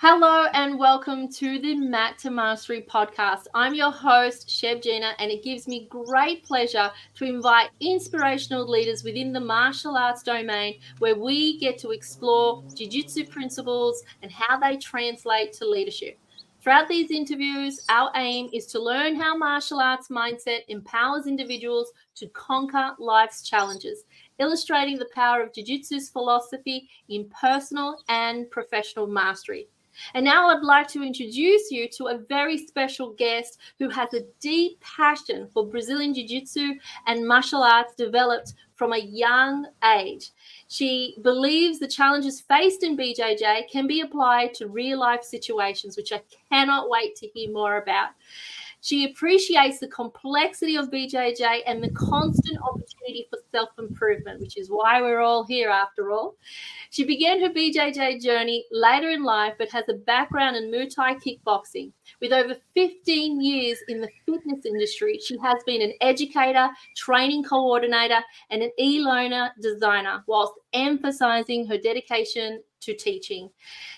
Hello and welcome to the Mat to Mastery podcast. I'm your host, Sheb Giner, and it gives me great pleasure to invite inspirational leaders within the martial arts domain where we get to explore Jiu Jitsu principles and how they translate to leadership. Throughout these interviews, our aim is to learn how martial arts mindset empowers individuals to conquer life's challenges, illustrating the power of Jiu Jitsu's philosophy in personal and professional mastery. And now I'd like to introduce you to a very special guest who has a deep passion for Brazilian Jiu-Jitsu and martial arts developed from a young age. She believes the challenges faced in BJJ can be applied to real-life situations, which I cannot wait to hear more about. She appreciates the complexity of BJJ and the constant opportunity for self-improvement, which is why we're all here after all. She began her BJJ journey later in life, but has a background in Muay Thai Kickboxing. With over 15 years in the fitness industry, she has been an educator, training coordinator, and an e-learner designer, whilst emphasizing her dedication to teaching.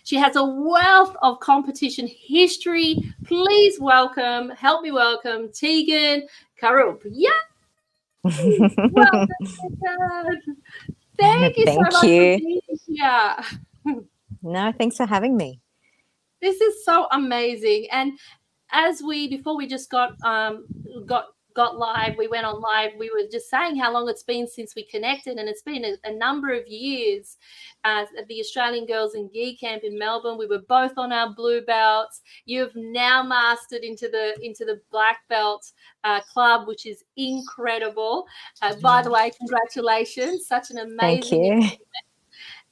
She has a wealth of competition history. Please help me welcome Tegan Krarup. Yeah, welcome, Tegan. Thank you so Thank much you. for being here. No, thanks for having me. This is so amazing. And before we just got live, we went on live, we were just saying how long it's been since we connected, and it's been a number of years. At the Australian Girls in Gi Camp in Melbourne, we were both on our blue belts. You've now mastered into the black belt club, which is incredible. By the way, congratulations! Such an Thank amazing you.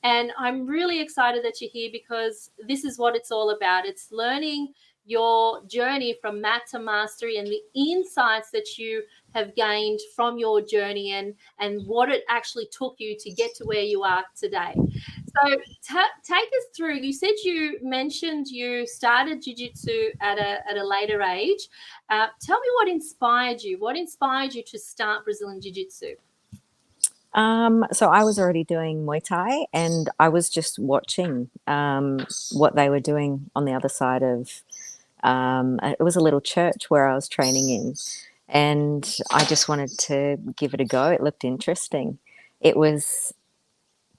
And I'm really excited that you're here because this is what it's all about. It's learning your journey from mat to mastery and the insights that you have gained from your journey and what it actually took you to get to where you are today. So take us through. You said you mentioned you started jiu-jitsu at a later age. Tell me what inspired you. What inspired you to start Brazilian jiu-jitsu? So I was already doing Muay Thai, and I was just watching what they were doing on the other side of. It was a little church where I was training in, and I just wanted to give it a go. It looked interesting. It was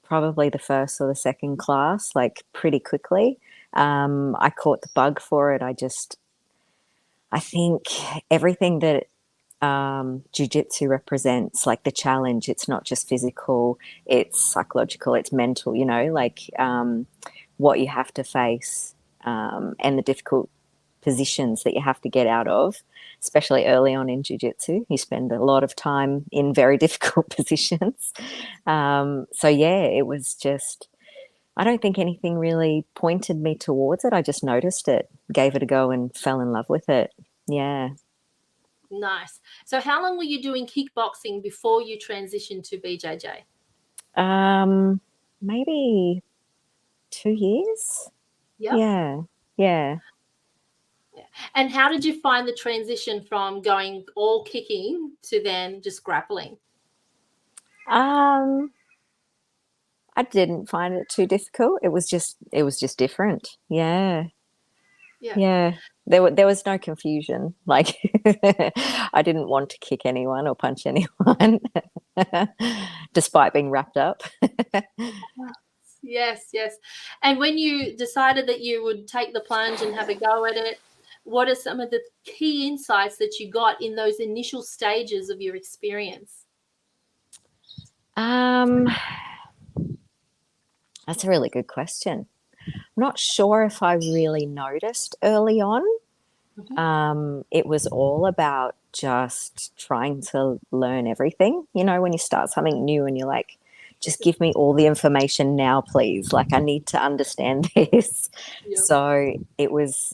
probably the first or the second class, like pretty quickly. I caught the bug for it. I think everything that jiu-jitsu represents, like the challenge, it's not just physical, it's psychological, it's mental, what you have to face, and the difficult positions that you have to get out of, especially early on in jiu-jitsu. You spend a lot of time in very difficult positions. So yeah, it was just, I don't think anything really pointed me towards it. I just noticed it, gave it a go, and fell in love with it. Yeah. Nice. So how long were you doing kickboxing before you transitioned to BJJ? Maybe 2 years. Yep. Yeah. And how did you find the transition from going all kicking to then just grappling? I didn't find it too difficult. It was just different. Yeah. There was no confusion. Like I didn't want to kick anyone or punch anyone, despite being wrapped up. Yes. And when you decided that you would take the plunge and have a go at it, what are some of the key insights that you got in those initial stages of your experience? That's a really good question. I'm not sure if I really noticed early on. It was all about just trying to learn everything. You know, when you start something new and you're like, just give me all the information now, please. Like, I need to understand this. Yep. So it was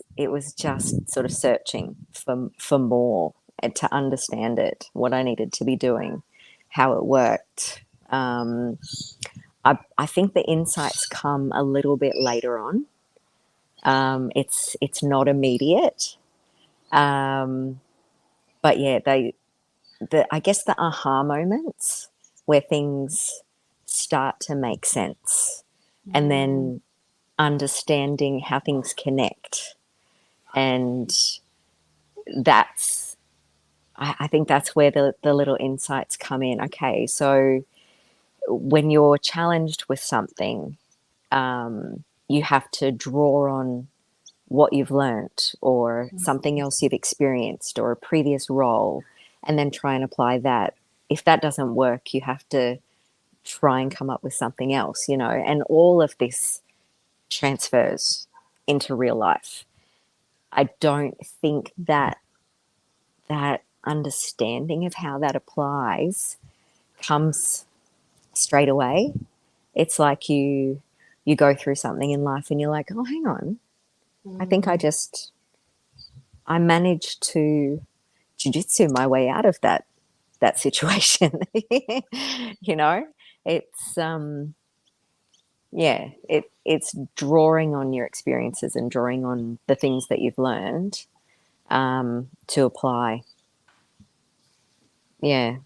just sort of searching for more and to understand it, what I needed to be doing, how it worked. I think the insights come a little bit later on. It's not immediate. But yeah, I guess the aha moments where things start to make sense, and then understanding how things connect. And that's, I think that's where the little insights come in. Okay, so when you're challenged with something, you have to draw on what you've learnt or something else you've experienced or a previous role, and then try and apply that. If that doesn't work, you have to try and come up with something else, you know, and all of this transfers into real life. I don't think that understanding of how that applies comes straight away. It's like you go through something in life and you're like, oh, hang on, I think I managed to jiu-jitsu my way out of that situation. You know, it's it's drawing on your experiences and drawing on the things that you've learned to apply. Yeah.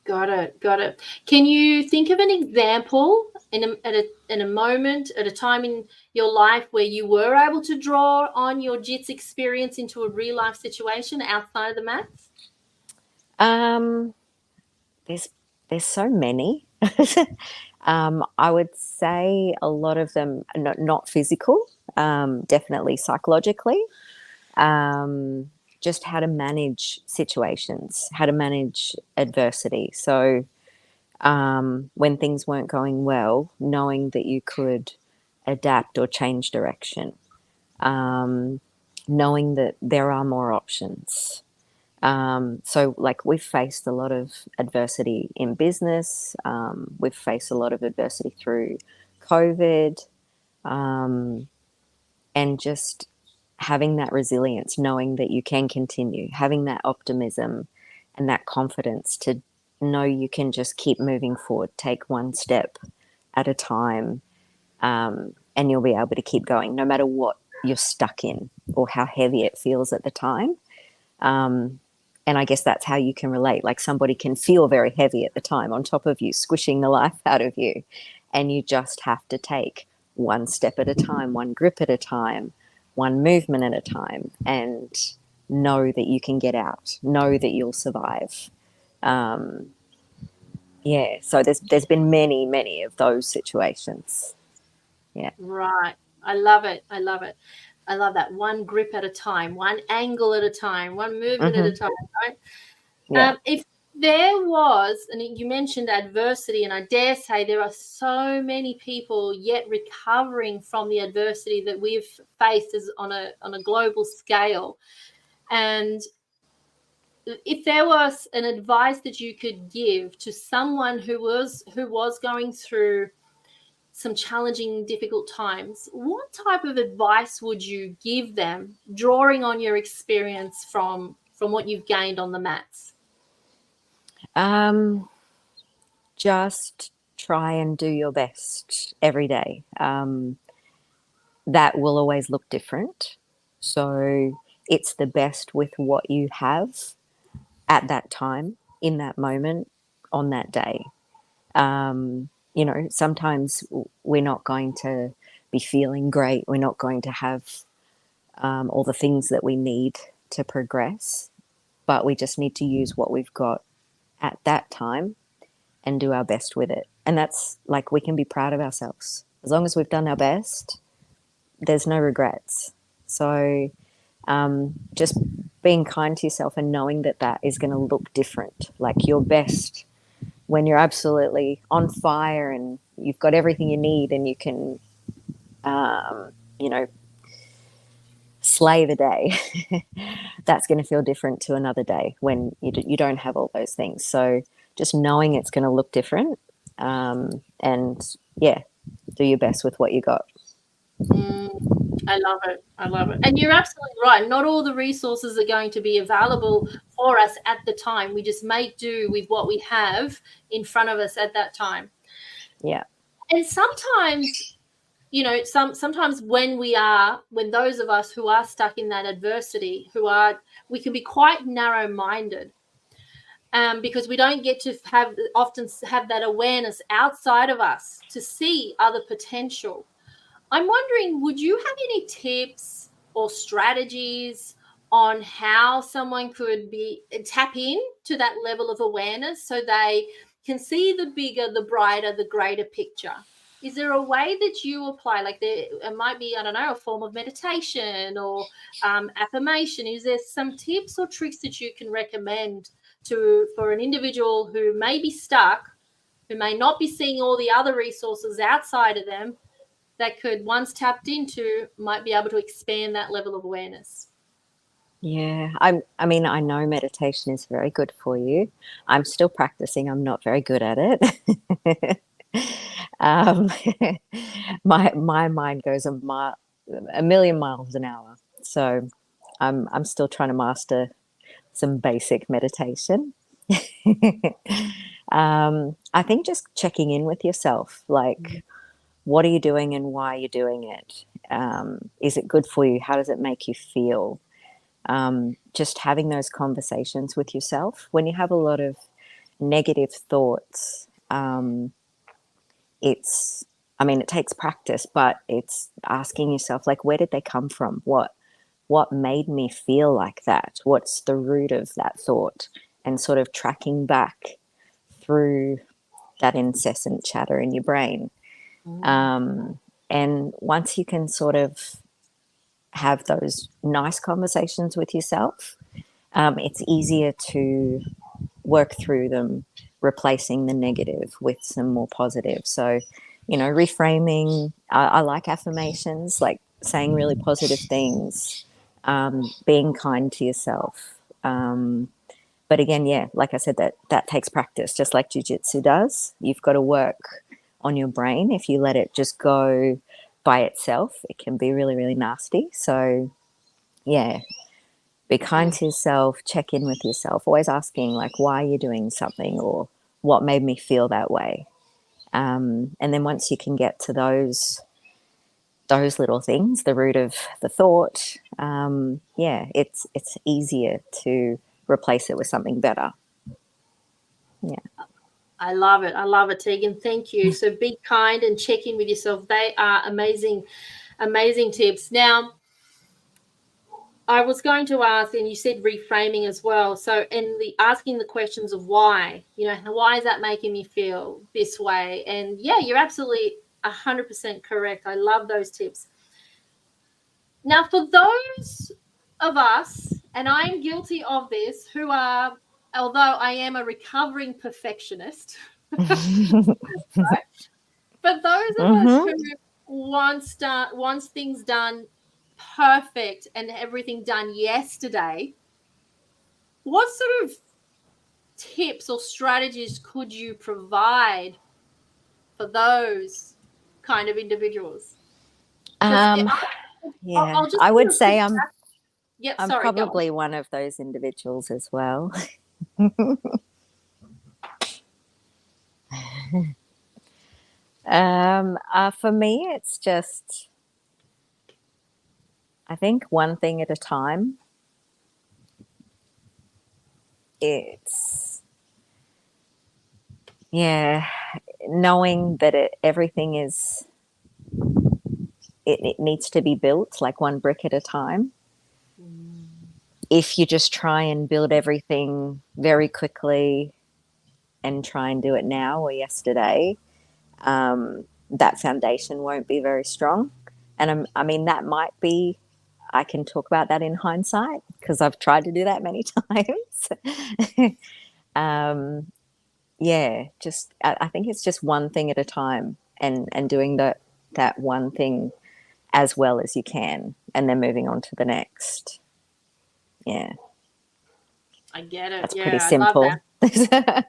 Got it. Can you think of an example in a moment, at a time in your life where you were able to draw on your jits experience into a real life situation outside of the mats? Um, there's so many. I would say a lot of them are not physical, definitely psychologically. Just how to manage situations, how to manage adversity. So when things weren't going well, knowing that you could adapt or change direction, knowing that there are more options. So, like, we've faced a lot of adversity in business. We've faced a lot of adversity through COVID, and just having that resilience, knowing that you can continue, having that optimism and that confidence to know you can just keep moving forward, take one step at a time, and you'll be able to keep going no matter what you're stuck in or how heavy it feels at the time. And I guess that's how you can relate. Like, somebody can feel very heavy at the time on top of you, squishing the life out of you. And you just have to take one step at a time, one grip at a time, one movement at a time, and know that you can get out, know that you'll survive. Yeah, so there's been many of those situations. Yeah. Right. I love it. I love that. One grip at a time, one angle at a time, one movement at a Mm-hmm. time, right? Yeah. If there was, and you mentioned adversity, and I dare say there are so many people yet recovering from the adversity that we've faced as on a global scale. And if there was an advice that you could give to someone who was going through some challenging, difficult times, what type of advice would you give them, drawing on your experience from what you've gained on the mats? Just try and do your best every day. That will always look different. So it's the best with what you have at that time, in that moment, on that day. Sometimes we're not going to be feeling great. We're not going to have all the things that we need to progress, but we just need to use what we've got at that time and do our best with it. And that's, like, we can be proud of ourselves. As long as we've done our best, there's no regrets. So just being kind to yourself and knowing that is going to look different. Like, your best when you're absolutely on fire and you've got everything you need and you can, slay the day. That's going to feel different to another day when you don't have all those things. So just knowing it's going to look different, and yeah, do your best with what you got. I love it. And you're absolutely right. Not all the resources are going to be available for us at the time. We just make do with what we have in front of us at that time. Yeah. And sometimes, sometimes when those of us who are stuck in that adversity, we can be quite narrow-minded, because we don't get to often have that awareness outside of us to see other potential. I'm wondering, would you have any tips or strategies on how someone could tap in to that level of awareness so they can see the bigger, the brighter, the greater picture? Is there a way that you apply, like it might be, I don't know, a form of meditation or affirmation? Is there some tips or tricks that you can recommend for an individual who may be stuck, who may not be seeing all the other resources outside of them, that could, once tapped into, might be able to expand that level of awareness? Yeah, I mean, I know meditation is very good for you. I'm still practicing. I'm not very good at it. um, my mind goes a million miles an hour. So I'm still trying to master some basic meditation. I think just checking in with yourself, like, what are you doing and why are you doing it? Is it good for you? How does it make you feel? Just having those conversations with yourself. When you have a lot of negative thoughts, I mean, it takes practice, but it's asking yourself, like, where did they come from? What made me feel like that? What's the root of that thought? And sort of tracking back through that incessant chatter in your brain. And once you can sort of have those nice conversations with yourself, it's easier to work through them, replacing the negative with some more positive. So, reframing. I like affirmations, like saying really positive things, being kind to yourself. But again, yeah, like I said, that takes practice, just like Jiu Jitsu does. You've got to work on your brain. If you let it just go by itself, it can be really, really nasty. So, yeah, be kind to yourself, check in with yourself, always asking, like, why are you doing something, or what made me feel that way. And then once you can get to those little things, the root of the thought, yeah, it's easier to replace it with something better. Yeah. I love it. I love it, Tegan. Thank you. So be kind and check in with yourself. They are amazing, amazing tips. Now, I was going to ask, and you said reframing as well. So, and asking the questions of why, why is that making me feel this way? And yeah, you're absolutely 100% correct. I love those tips. Now, for those of us, and I'm guilty of this, who are, although I am a recovering perfectionist, right? But those of us who wants things done perfect and everything done yesterday, what sort of tips or strategies could you provide for those kind of individuals? Yeah, I'll just I give would you a quick say Yep, I'm sorry, go on. probably one of those individuals as well. For me, it's just, I think, one thing at a time. It's, yeah, knowing that everything is, it needs to be built like one brick at a time. If you just try and build everything very quickly and try and do it now or yesterday, that foundation won't be very strong. And I mean, that might be, I can talk about that in hindsight because I've tried to do that many times. Yeah, just, I think it's just one thing at a time, and doing that one thing as well as you can, and then moving on to the next. Yeah. I get it. That's pretty Yeah, I love simple. that.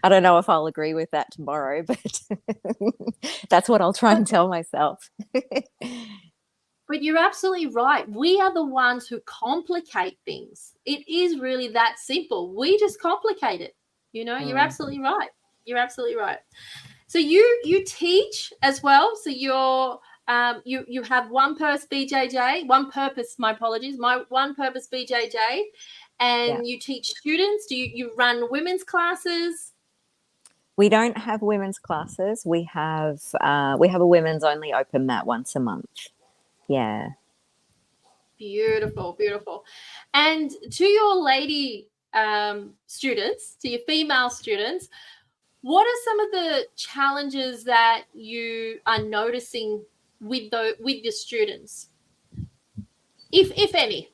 I don't know if I'll agree with that tomorrow, but that's what I'll try and tell myself. But you're absolutely right. We are the ones who complicate things. It is really that simple. We just complicate it. You're absolutely right. You're absolutely right. So you teach as well. So you have one purpose BJJ, my apologies, my one purpose BJJ, and you teach students. Do you run women's classes? We don't have women's classes. We have a women's only open mat once a month. Yeah. Beautiful, beautiful. And to your lady students, to your female students, what are some of the challenges that you are noticing with your students, if any?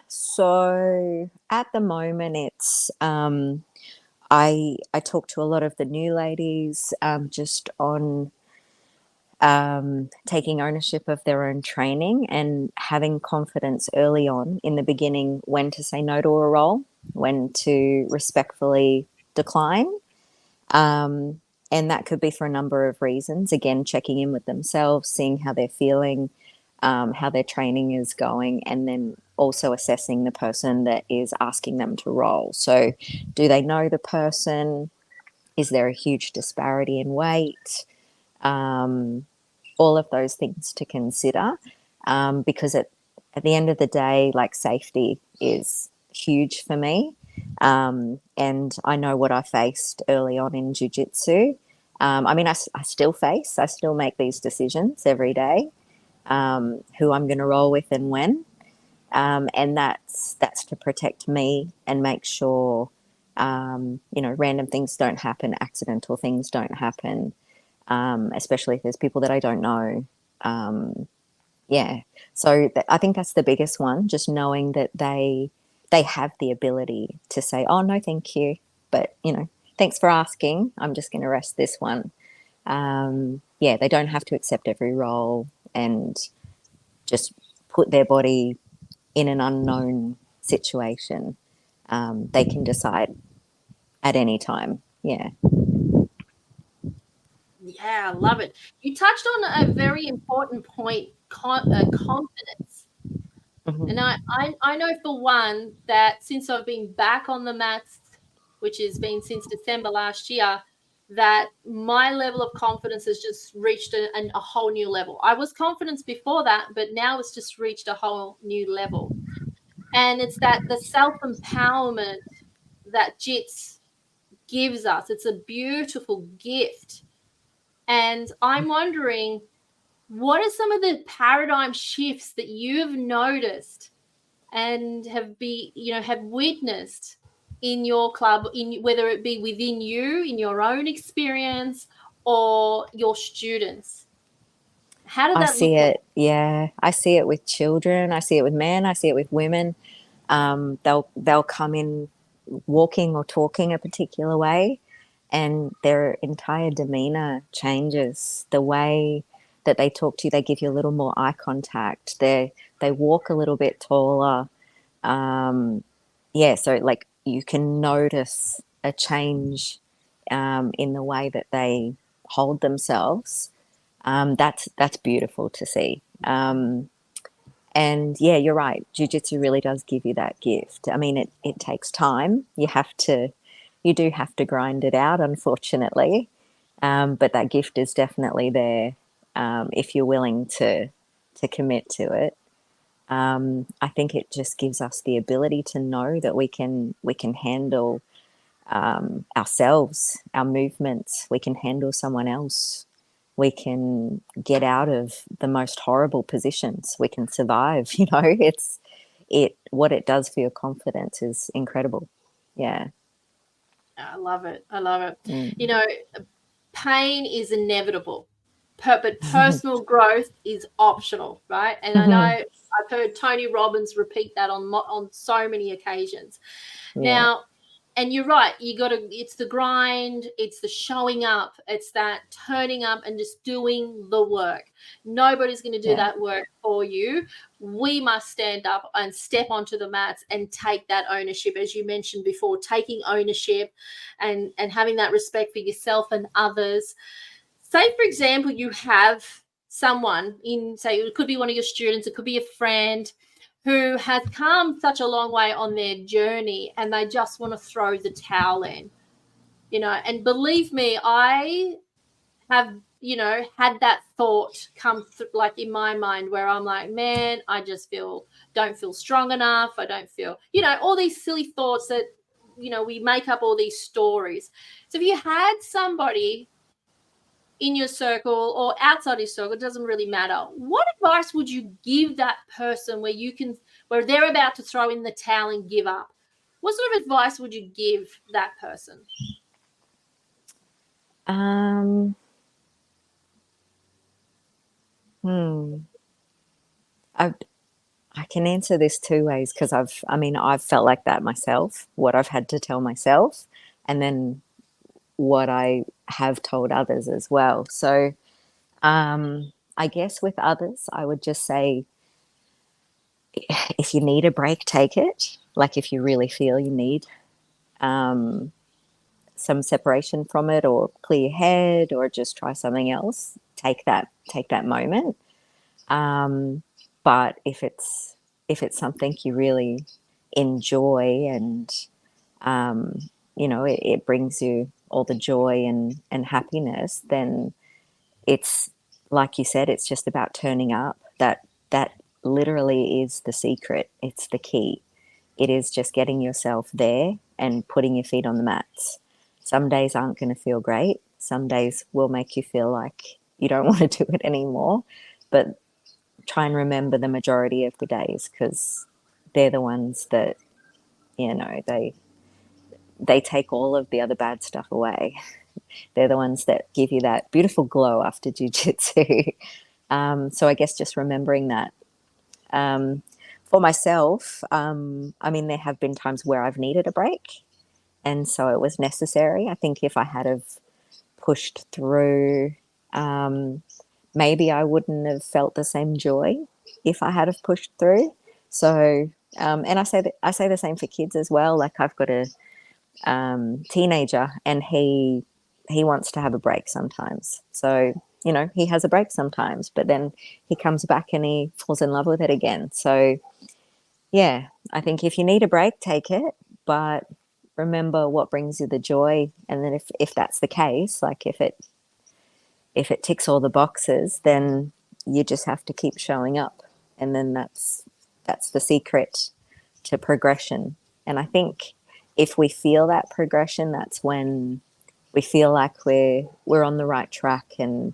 So at the moment, it's I talk to a lot of the new ladies just on taking ownership of their own training and having confidence early on in the beginning when to say no to a role, when to respectfully decline. Um, and that could be for a number of reasons. Again, checking in with themselves, seeing how they're feeling, how their training is going, and then also assessing the person that is asking them to roll. So, do they know the person? Is there a huge disparity in weight? All of those things to consider because at the end of the day, like safety is huge for me. And I know what I faced early on in Jiu Jitsu. I mean, I still make these decisions every day who I'm going to roll with and when. And that's to protect me and make sure, random things don't happen, accidental things don't happen, especially if there's people that I don't know. Yeah, so I think that's the biggest one, just knowing that they have the ability to say, "Oh no, thank you," but thanks for asking. I'm just going to rest this one. Yeah, they don't have to accept every role and just put their body in an unknown situation. They can decide at any time. Yeah. Yeah, I love it. You touched on a very important point, confidence. And Mm-hmm. I know for one that since I've been back on the mats, which has been since December last year, that my level of confidence has just reached a whole new level. I was confident before that, but now it's just reached a whole new level. And it's that the self-empowerment that JITS gives us. It's a beautiful gift. And I'm wondering, what are some of the paradigm shifts that you've noticed and have witnessed in your club, in whether it be within you, in your own experience, or your students? How did I that see look like? it. Yeah, I see it with children. I see it with men. I see it with women. They'll come in walking or talking a particular way, and their entire demeanor changes. The way that they talk to you, they give you a little more eye contact. They walk a little bit taller. Yeah, so like you can notice a change in the way that they hold themselves. That's beautiful to see. And yeah, you're right. Jiu-jitsu really does give you that gift. I mean, it takes time. You do have to grind it out, unfortunately. But that gift is definitely there if you're willing to commit to it. I think it just gives us the ability to know that we can handle ourselves, our movements. We can handle someone else. We can get out of the most horrible positions. We can survive. It what it does for your confidence is incredible. Yeah. I love it. I love it. You Mm. know, pain is inevitable, but personal growth is optional, right? And I know Mhm. I've heard Tony Robbins repeat that on so many occasions. Yeah. Now, and you're right, it's the grind, it's the showing up, it's that turning up and just doing the work. Nobody's going to do Yeah. that work for you. We must stand up and step onto the mats and take that ownership, as you mentioned before, taking ownership and having that respect for yourself and others. Say, for example, you have someone in, say, it could be one of your students, it could be a friend who has come such a long way on their journey and they just want to throw the towel in, and believe me, I have, had that thought come like in my mind where I'm like, man, I just don't feel strong enough. I don't feel, all these silly thoughts that we make up all these stories. So if you had somebody in your circle or outside your circle, it doesn't really matter, what advice would you give that person where they're about to throw in the towel and give up? What sort of advice would you give that person? I can answer this two ways, because I've felt like that myself, what I've had to tell myself, and then what I have told others as well. So I guess with others, I would just say, if you need a break, take it. Like, if you really feel you need some separation from it, or clear your head, or just try something else, take that moment. But if it's something you really enjoy, and it brings you all the joy and happiness, then it's, like you said, it's just about turning up. That literally is the secret. It's the key. It is just getting yourself there and putting your feet on the mats. Some days aren't going to feel great. Some days will make you feel like you don't want to do it anymore. But try and remember the majority of the days, because they're the ones that, they take all of the other bad stuff away. They're the ones that give you that beautiful glow after jiu-jitsu. So I guess just remembering that. For myself, there have been times where I've needed a break, and so it was necessary. I think if I had have pushed through, maybe I wouldn't have felt the same joy if I had have pushed through. So, and I say the same for kids as well. Like, I've got a teenager, and he wants to have a break sometimes. So, he has a break sometimes, but then he comes back and he falls in love with it again. So, yeah, I think if you need a break, take it, but remember what brings you the joy. And then if that's the case, like if it ticks all the boxes, then you just have to keep showing up. And then that's the secret to progression. And I think if we feel that progression, that's when we feel like we're on the right track and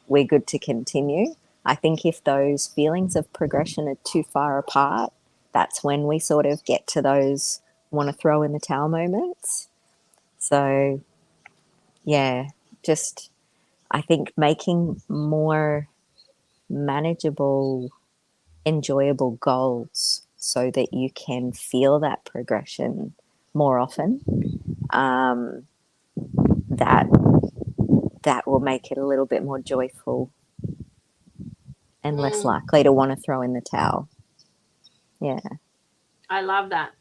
we're good to continue. I think if those feelings of progression are too far apart, that's when we sort of get to those want to throw in the towel moments. So, yeah, just, I think making more manageable, enjoyable goals so that you can feel that progression more often, that will make it a little bit more joyful and less likely to want to throw in the towel. Yeah. I love that.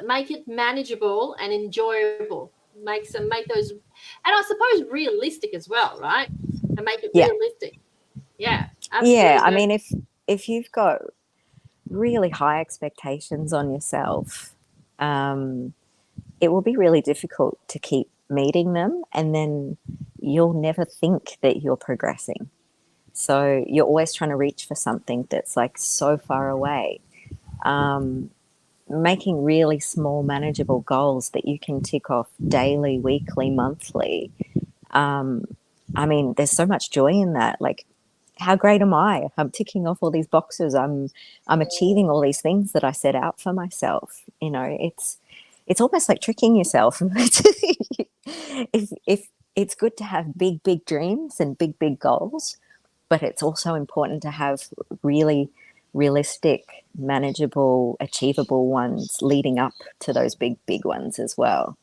Make it manageable and enjoyable. Make those, and I suppose realistic as well, right? And make it realistic. Yeah, absolutely. Yeah, I mean, if you've got really high expectations on yourself, it will be really difficult to keep meeting them, and then you'll never think that you're progressing. So you're always trying to reach for something that's like so far away. Making really small, manageable goals that you can tick off daily, weekly, monthly. There's so much joy in that. Like, how great am I? I'm ticking off all these boxes. I'm achieving all these things that I set out for myself. It's almost like tricking yourself. if it's good to have big dreams and big goals, but it's also important to have really realistic, manageable, achievable ones leading up to those big ones as well.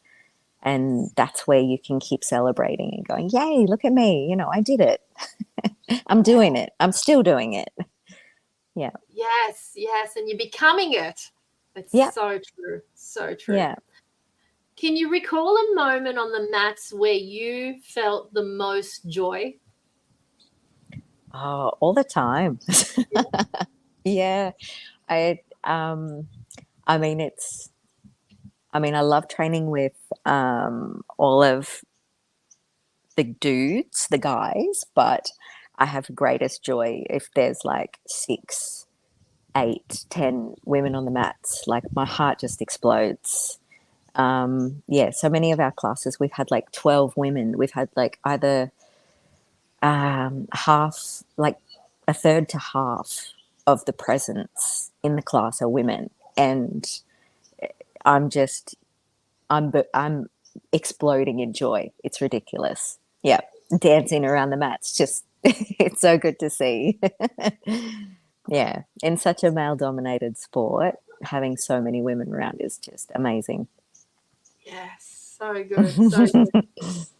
And that's where you can keep celebrating and going, yay, look at me, I did it. I'm doing it. I'm still doing it. Yeah. Yes. And you're becoming it. It's so true. So true. Yeah. Can you recall a moment on the mats where you felt the most joy? Oh, all the time. Yeah. I love training with all of the dudes, the guys, but I have greatest joy if there's like 6, 8, 10 women on the mats. Like, my heart just explodes. Yeah, so many of our classes, we've had like 12 women. We've had like either half, like a third to half of the presents in the class are women. And I'm just, I'm exploding in joy. It's ridiculous. Yeah, dancing around the mats, just, it's so good to see. Yeah, in such a male dominated sport, having so many women around is just amazing. Yes, so good, so good.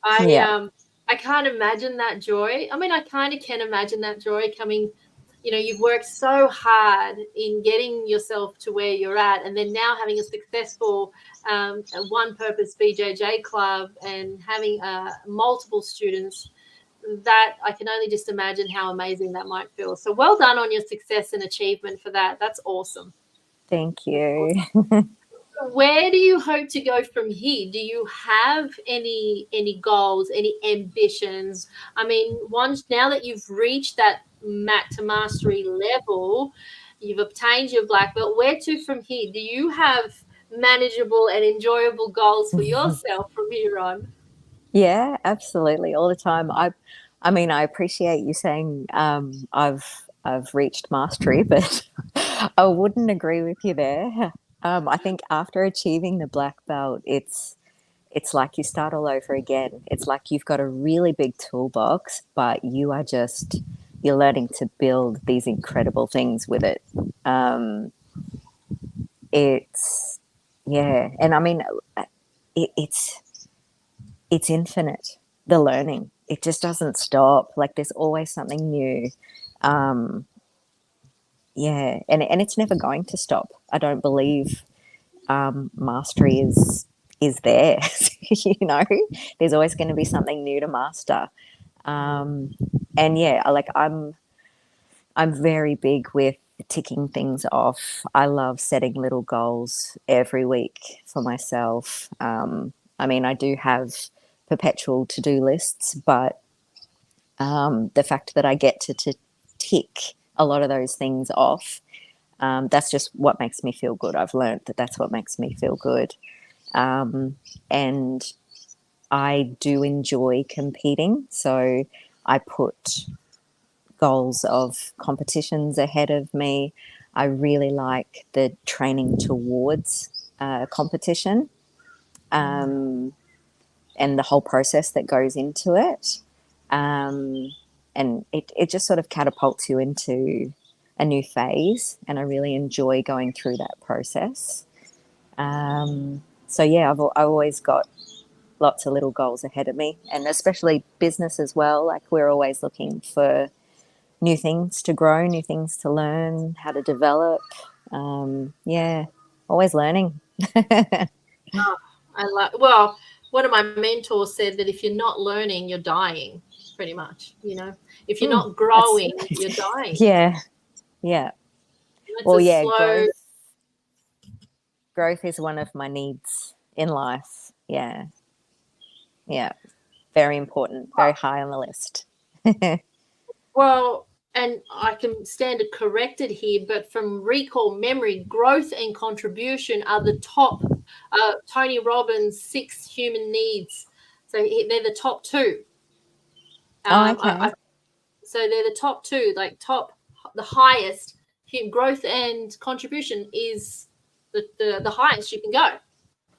I Yeah. um I can't imagine that joy. I mean, I kind of can imagine that joy coming. You've worked so hard in getting yourself to where you're at, and then now having a successful one purpose BJJ club and having multiple students. That I can only just imagine how amazing that might feel. So well done on your success and achievement for that. That's awesome. Thank you. Where do you hope to go from here? Do you have any goals, any ambitions? I mean, once now that you've reached that mat to mastery level, you've obtained your black belt, where to from here? Do you have manageable and enjoyable goals for yourself from here on? Yeah, absolutely, all the time. I mean, I appreciate you saying I've reached mastery, but I wouldn't agree with you there. I think after achieving the black belt, it's like you start all over again. It's like you've got a really big toolbox, but you're learning to build these incredible things with it. Um, it's yeah, and I mean, it, it's it's infinite. The learning, it just doesn't stop. Like there's always something new. Um, yeah, and it's never going to stop. I don't believe mastery is there. You know, there's always going to be something new to master. Um, and yeah, I'm very big with ticking things off. I love setting little goals every week for myself. I mean, I do have perpetual to do lists, but the fact that I get to tick a lot of those things off, that's just what makes me feel good. I've learned that that's what makes me feel good. And I do enjoy competing. So I put goals of competitions ahead of me. I really like the training towards competition, um, and the whole process that goes into it. Um, and it just sort of catapults you into a new phase. And I really enjoy going through that process. So, yeah, I've always got lots of little goals ahead of me, and especially business as well. Like we're always looking for new things to grow, new things to learn, how to develop. Yeah, always learning. Oh, well, one of my mentors said that if you're not learning, you're dying, pretty much. If you're Mm, not that's growing, you're dying. yeah, yeah. It's Well, a yeah, slow. growth is one of my needs in life. Yeah, yeah, very important, very high on the list. Well, and I can stand corrected here, but from recall memory, growth and contribution are the top. Tony Robbins' 6 human needs. So they're the top two. Oh, I okay. So they're the top two, like the highest. Growth and contribution is the highest you can go,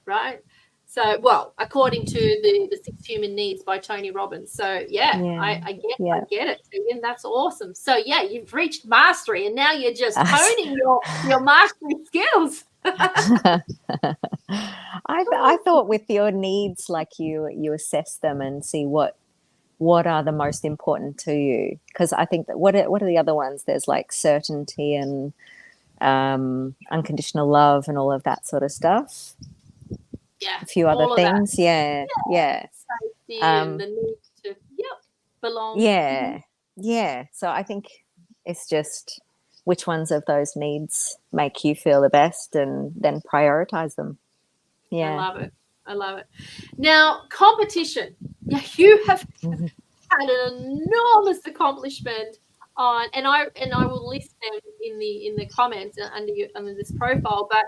right? So, well, according to the 6 human needs by Tony Robbins. So yeah, Yeah, I yeah. get it, and that's awesome. So yeah, you've reached mastery, and now you're just honing your mastery skills. I thought with your needs, like you assess them and see what are the most important to you. Because I think that what are the other ones? There's like certainty and unconditional love and all of that sort of stuff. Yeah, A few other all of that. things. Yeah, yeah, Safety and um, the need to belong. yeah, yeah. So I think it's just which ones of those needs make you feel the best, and then prioritize them. I Yeah. love it. I love it. Now, competition. Yeah, you have had an enormous accomplishment on, and I will list them in the comments under this profile. But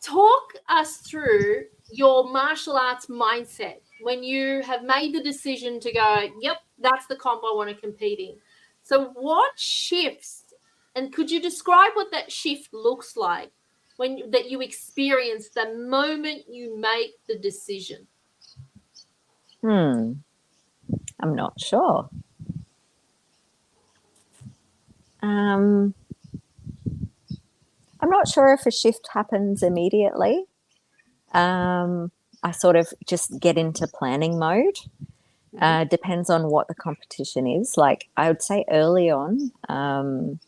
talk us through your martial arts mindset when you have made the decision to go, yep, that's the comp I want to compete in. So what shifts, and could you describe what that shift looks like when that you experience the moment you make the decision? I'm not sure. I'm not sure if a shift happens immediately. I sort of just get into planning mode. Depends on what the competition is. Like I would say early on,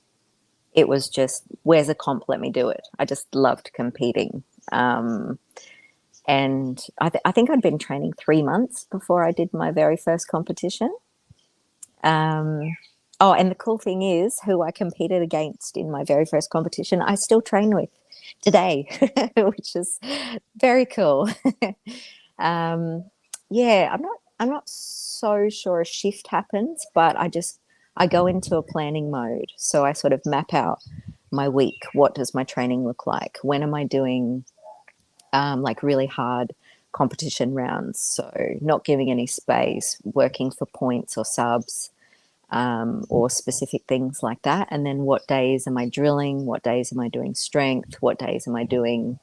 it was just, where's a comp? Let me do it. I just loved competing. And I think I'd been training 3 months before I did my very first competition. Oh, and the cool thing is, who I competed against in my very first competition, I still train with today, which is very cool. Yeah, I'm not so sure a shift happens, but I go into a planning mode. So I sort of map out my week. What does my training look like? When am I doing like really hard competition rounds? So not giving any space, working for points or subs. Or specific things like that. And then what days am I drilling? What days am I doing strength? What days am I doing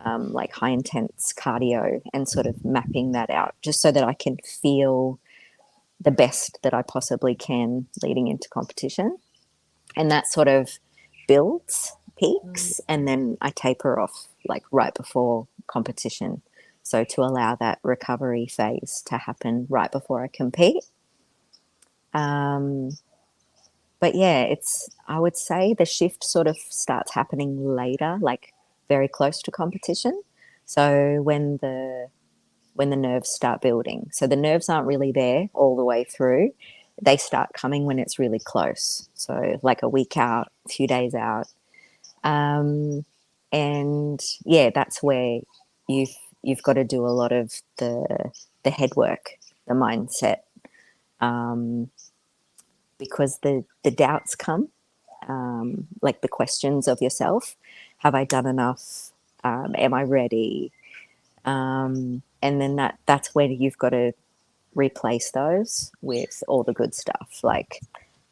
like high intense cardio, and sort of mapping that out just so that I can feel the best that I possibly can leading into competition. And that sort of builds peaks, and then I taper off like right before competition. So to allow that recovery phase to happen right before I compete. But yeah, I would say the shift sort of starts happening later, like very close to competition. So when the nerves start building. So the nerves aren't really there all the way through. They start coming when it's really close. So like a week out, a few days out. And yeah, that's where you've got to do a lot of the head work, the mindset. Because the doubts come, like the questions of yourself. Have I done enough? Am I ready? And then that's where you've got to replace those with all the good stuff. Like,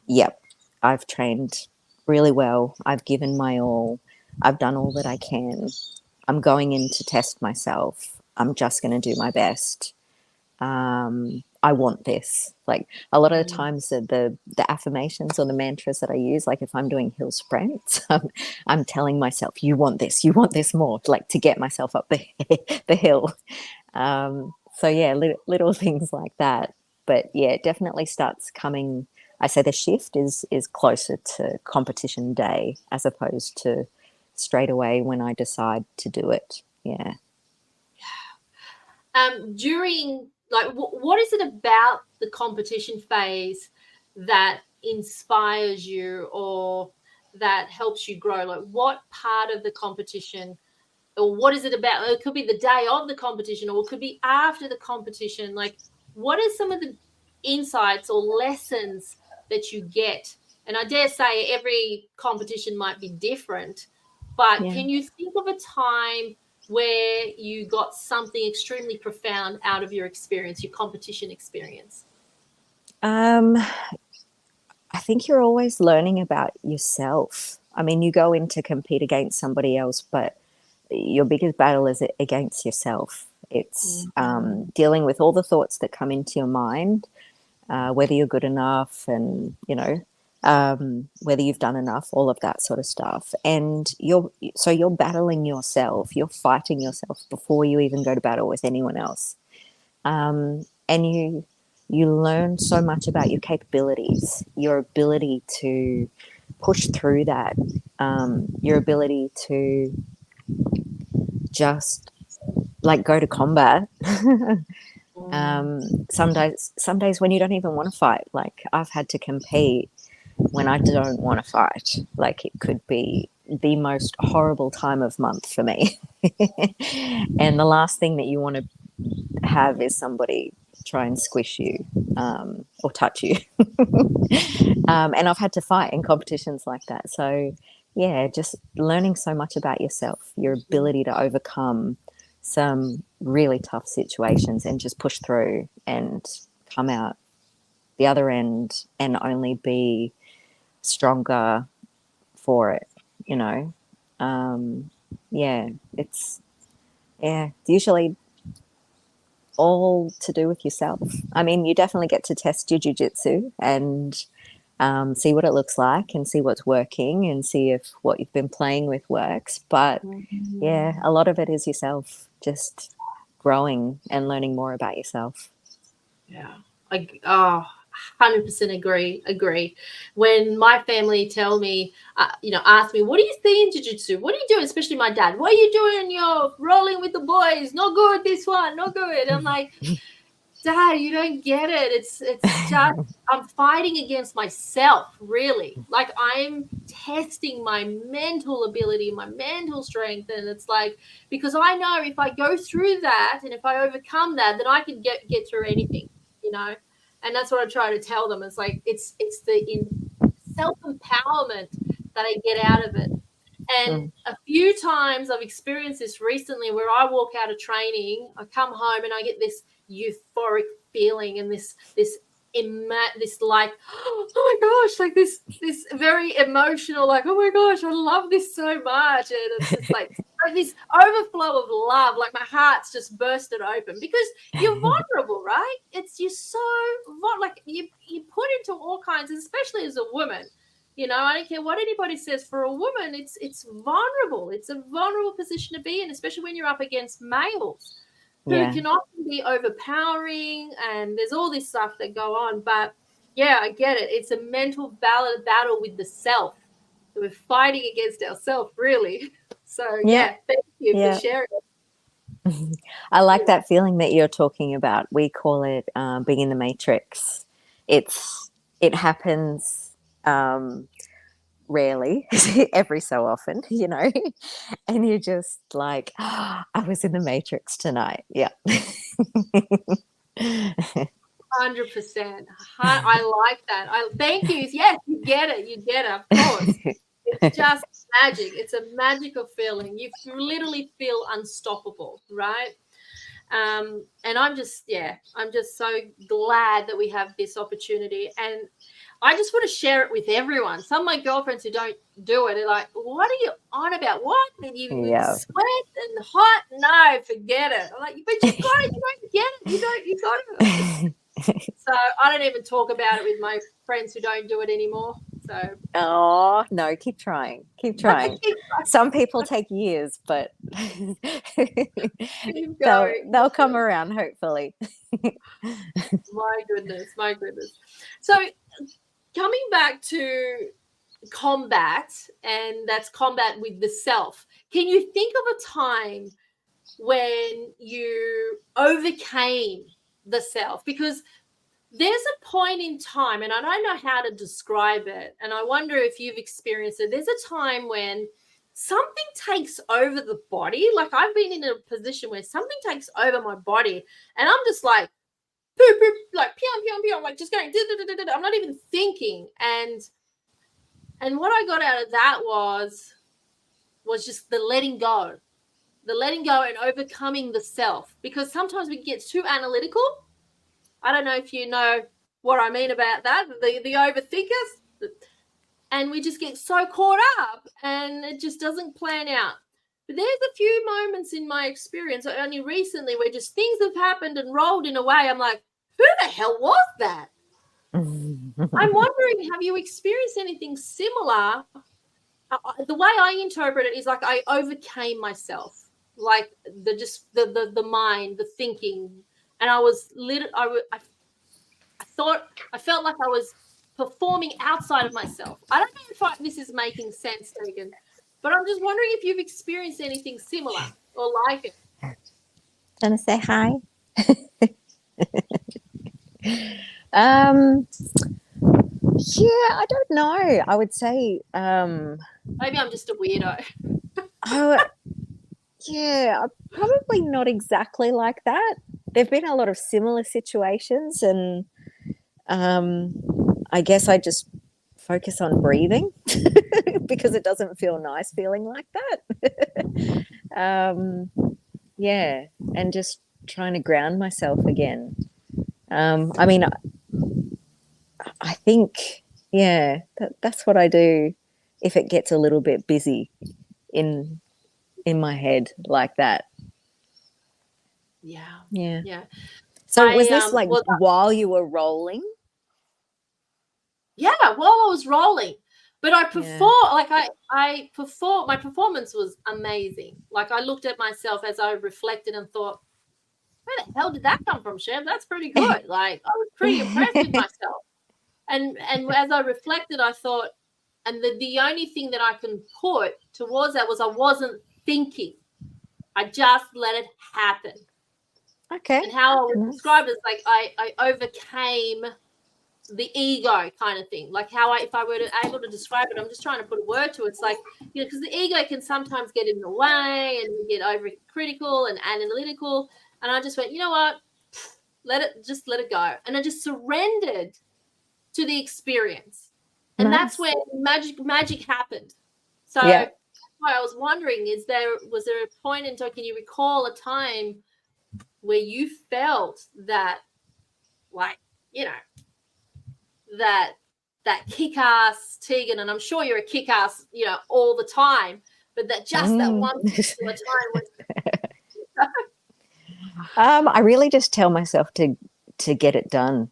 yep, I've trained really well. I've given my all. I've done all that I can. I'm going in to test myself. I'm just going to do my best. I want this. Like a lot of the times the affirmations or the mantras that I use, like if I'm doing hill sprints, I'm telling myself, you want this more, like to get myself up the hill. So yeah, little things like that. But yeah, it definitely starts coming. I say the shift is closer to competition day as opposed to straight away when I decide to do it. Yeah. During like what is it about the competition phase that inspires you or that helps you grow? Like what part of the competition, or what is it about? It could be the day of the competition, or it could be after the competition. Like what are some of the insights or lessons that you get? And I dare say every competition might be different, but Yeah. can you think of a time where you got something extremely profound out of your experience, your competition experience? I think you're always learning about yourself. I mean, you go in to compete against somebody else, but your biggest battle is against yourself. It's dealing with all the thoughts that come into your mind, whether you're good enough, and whether you've done enough, all of that sort of stuff. And you're battling yourself. You're fighting yourself before you even go to battle with anyone else. And you learn so much about your capabilities, your ability to push through that, your ability to just like go to combat. Some days when you don't even want to fight. Like I've had to compete when I don't want to fight. Like it could be the most horrible time of month for me. And the last thing that you want to have is somebody try and squish you or touch you. And I've had to fight in competitions like that. So just learning so much about yourself, your ability to overcome some really tough situations and just push through and come out the other end and only be stronger for it, you know. It's usually all to do with yourself. I mean, you definitely get to test your jiu-jitsu and see what it looks like and see what's working and see if what you've been playing with works. But yeah, a lot of it is yourself, just growing and learning more about yourself. Yeah. 100% agree. When my family tell me, ask me, what do you see in jiu-jitsu? What are you doing? Especially my dad. What are you doing? You're rolling with the boys. Not good, this one. Not good. I'm like, Dad, you don't get it. It's just I'm fighting against myself, really. Like I'm testing my mental ability, my mental strength. And it's like, because I know if I go through that and if I overcome that, then I can get through anything, you know? And that's what I try to tell them. It's like it's the self-empowerment that I get out of it. And a few times I've experienced this recently where I walk out of training, I come home and I get this euphoric feeling and this like, oh my gosh, like this very emotional, like, oh my gosh, I love this so much. And it's just like this overflow of love, like my heart's just bursted open because you're vulnerable, right? You're so like you put into all kinds, especially as a woman. You know, I don't care what anybody says. For a woman, it's vulnerable. It's a vulnerable position to be in, especially when you're up against males who can often be overpowering, and there's all this stuff that go on. But yeah, I get it. It's a mental battle with the self. We're fighting against ourselves, really. So yeah, thank you for sharing. I like that feeling that you're talking about. We call it being in the matrix. It happens rarely, every so often, you know, and you're just like, oh, I was in the matrix tonight. Yeah. 100%. I like that. Thank you. Yes, you get it, of course. It's just magic. It's a magical feeling. You literally feel unstoppable, right? And I'm just so glad that we have this opportunity, and I just want to share it with everyone. Some of my girlfriends who don't do it are like, what are you on about? What? And you sweat and hot? No, forget it. I'm like, but you got it. You don't get it. You got it. So I don't even talk about it with my friends who don't do it anymore. So oh no, keep trying. Some people take years, but they'll come around hopefully. My goodness. So coming back to combat, and that's combat with the self, can you think of a time when you overcame the self? Because there's a point in time, and I don't know how to describe it, and I wonder if you've experienced it. There's a time when something takes over the body. Like I've been in a position where something takes over my body and I'm just like, boop, boop, like pew, like just going, I'm not even thinking. And what I got out of that was just the letting go and overcoming the self, because sometimes we get too analytical. I don't know if you know what I mean about that, the overthinkers, and we just get so caught up and it just doesn't plan out. But there's a few moments in my experience only recently where just things have happened and rolled in a way I'm like, who the hell was that? I'm wondering, have you experienced anything similar? The way I interpret it is like I overcame myself, like the mind, the thinking, and I was I felt like I was performing outside of myself. I don't know if this is making sense, Tegan, but I'm just wondering if you've experienced anything similar or like it. Want to say hi? Yeah, I don't know. I would say maybe I'm just a weirdo. Yeah, probably not exactly like that. There've been a lot of similar situations, and I guess I just focus on breathing because it doesn't feel nice feeling like that. Yeah, and just trying to ground myself again. I mean, I think, yeah, that's what I do if it gets a little bit busy in my head like that. Yeah. Yeah. Yeah. So was this like well, while you were rolling? yeah, while I was rolling. But I Yeah. I perform, my performance was amazing. Like I looked at myself as I reflected and thought, where the hell did that come from, Sheb? That's pretty good. Like I was pretty impressed with myself. And as I reflected, I thought, and the only thing that I can put towards that was I wasn't thinking. I just let it happen. Okay. And how I would Nice. describe it is like I overcame the ego kind of thing. Like how if I were able to describe it, I'm just trying to put a word to it. It's like, you know, because the ego can sometimes get in the way and we get overcritical and analytical. And I just went, you know what? Let it go. And I just surrendered to the experience. And Nice. that's when magic happened. So Yeah. what I was wondering is was there a point in time, can you recall a time where you felt that, like, you know, that kick-ass Tegan, and I'm sure you're a kick-ass, you know, all the time, but that just that one particular time was I really just tell myself to get it done.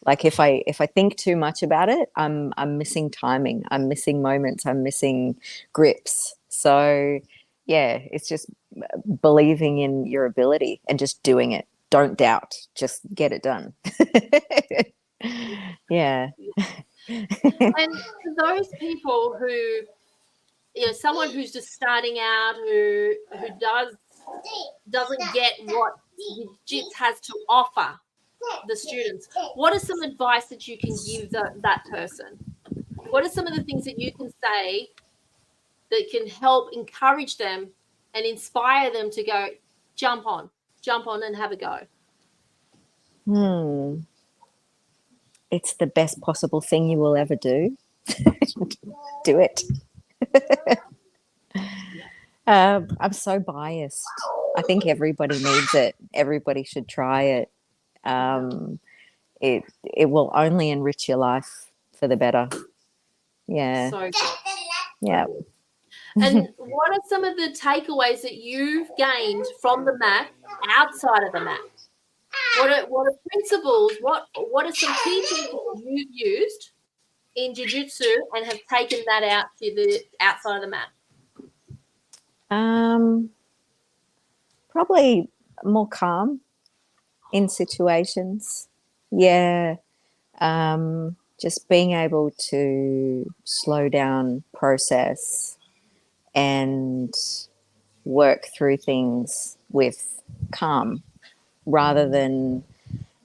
Like if I think too much about it, I'm missing timing, I'm missing moments, I'm missing grips. So yeah, it's just believing in your ability and just doing it. Don't doubt, just get it done. Yeah. and for those people who, you know, someone who's just starting out, who doesn't get what Jiu has to offer the students, what are some advice that you can give that person? What are some of the things that you can say that can help encourage them and inspire them to go, jump on and have a go? It's the best possible thing you will ever do. Do it. I'm so biased. I think everybody needs it. Everybody should try it. It will only enrich your life for the better. Yeah. So Yeah. and what are some of the takeaways that you've gained from the mat outside of the mat? What are principles? What are some key things that you've used in jiu-jitsu and have taken that out to the outside of the mat? Probably more calm in situations. Yeah. Just being able to slow down, process, and work through things with calm rather than,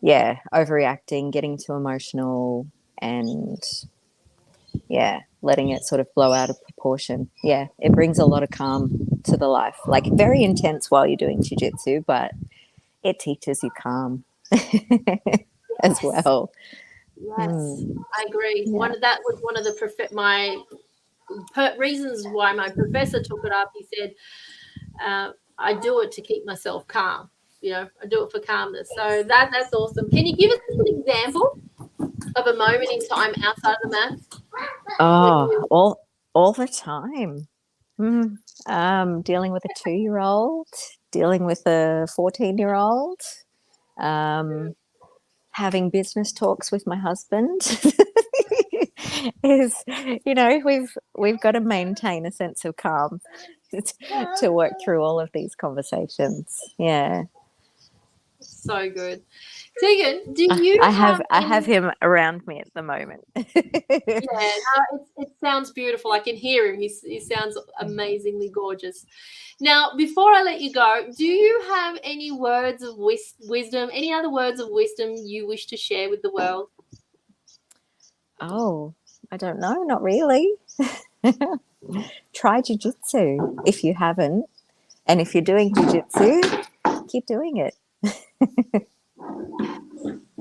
yeah, overreacting, getting too emotional, and, yeah, letting it sort of blow out of proportion. Yeah, it brings a lot of calm to the life. Like very intense while you're doing jiu-jitsu, but it teaches you calm as well. Yes, I agree. Yeah. That was one of the my reasons why my professor took it up. He said, I do it to keep myself calm. You know, I do it for calmness. So that's awesome. Can you give us an example of a moment in time outside of the mat? Oh, all the time. Dealing with a 2-year-old, dealing with a 14-year-old, having business talks with my husband. Is, you know, we've got to maintain a sense of calm to work through all of these conversations. Yeah. So good. Tegan, do you I have him around me at the moment. Yeah, no, it sounds beautiful. I can hear him. He sounds amazingly gorgeous. Now, before I let you go, do you have any words of wisdom, any other words of wisdom you wish to share with the world? Oh, I don't know, not really. Try jiu-jitsu if you haven't. And if you're doing jiu-jitsu, keep doing it.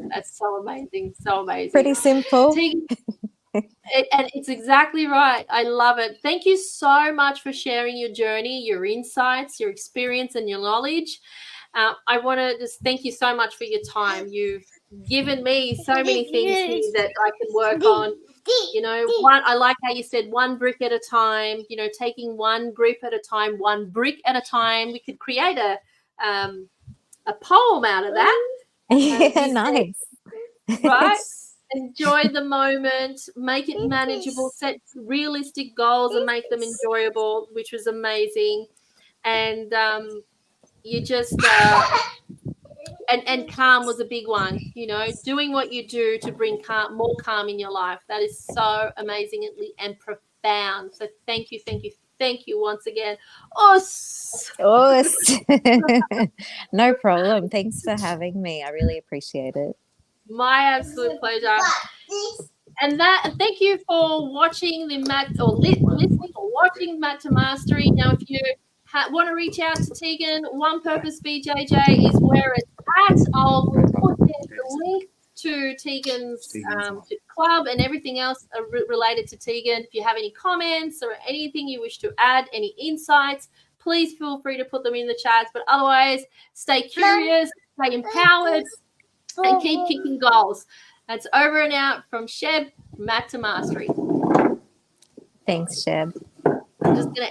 That's so amazing. So amazing. Pretty simple. Tegan, And it's exactly right. I love it. Thank you so much for sharing your journey, your insights, your experience, and your knowledge. I want to just thank you so much for your time. You've given me so many things here that I can work on. You know, I like how you said one brick at a time, you know, taking one grip at a time, one brick at a time. We could create a poem out of that. Yeah, nice. Right? Enjoy the moment, make it manageable, set realistic goals and make them enjoyable, which was amazing. And you just and calm was a big one, you know, doing what you do to bring more calm in your life. That is so amazingly and profound. So thank you, thank you, thank you once again. Us. Oh, no problem. Thanks for having me. I really appreciate it. My absolute pleasure. And thank you for watching the Mat or listening or watching Mat to Mastery. Now, if you want to reach out to Tegan, One Purpose BJJ is where it's at. I'll put the link to Tegan's club and everything else related to Tegan. If you have any comments or anything you wish to add, any insights, please feel free to put them in the chats. But otherwise, stay curious, stay empowered, and keep kicking goals. That's over and out from Sheb, Mat to Mastery. Thanks, Sheb. I'm just going to